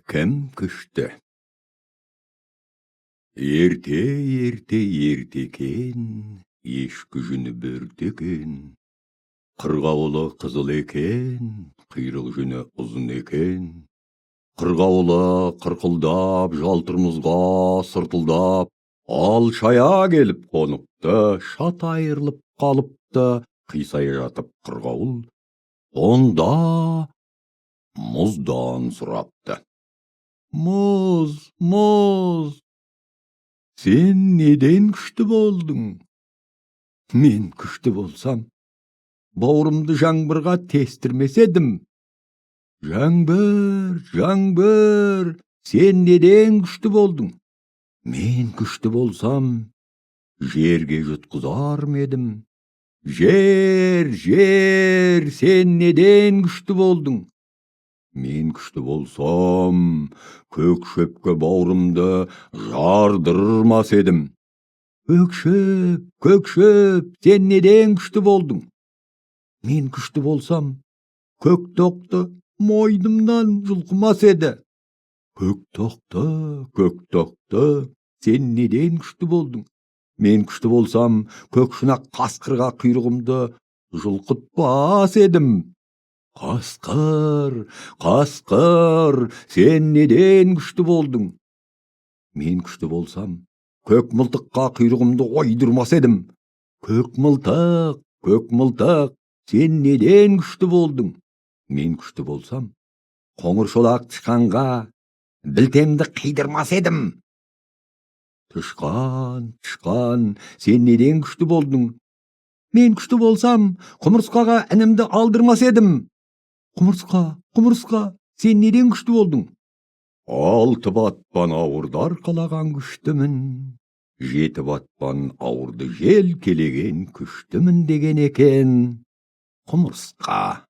Кім күшті? Ерте екен, ешкі жүні бөрте екен. Қырғауылы қызыл екен, қайрық жүні ұзын екен. Қырғауылы қырқылдап, жалтырмызға сыртылдап, ал шая келіп қоныпты, шат айырылып қалыпты, қисая жатып қырғауыл, онда мұздан сұрапты. Мұз, мұз, сен неден күшті болдың? Мен күшті болсам, бауырымды жаңбырға тестірмес едім. Жаңбыр, жаңбыр, сен неден күшті болдың? Мен күшті болсам, жерге жұтқызар ма едім. Жер, жер, сен неден күшті болдың? Мен күшті болсам, көк шөпке бауырымды жардырмас едім. Көк шөп, сен неден күшті болдың? Мен күшті болсам, көк тоқты мойнымнан жұлқымас еді. Көк тоқты, сен неден күшті болдың? Мен күшті болсам, көк шұнақ қасқырға құйрығымды жұлқытпас едім. Қасқыр, сен неден күшті болдың? Мен күшті болсам, көк мылтыққа құйрығымды ойдырмас едім. Көк мылтық, сен неден күшті болдың? Мен күшті болсам, қоңыр шолақ тышқанға білтемді қидырмас едім. Тышқан, сен неден күшті болдың? Мен күшті болсам, құмырсқаға інімді алдырмас едім. Құмырсқа, сен неден күшті болдың? 6 батпан ауырды арқалаған күштімін, 7 батпан ауырды жел келеген күштімін деген екен құмырсқа.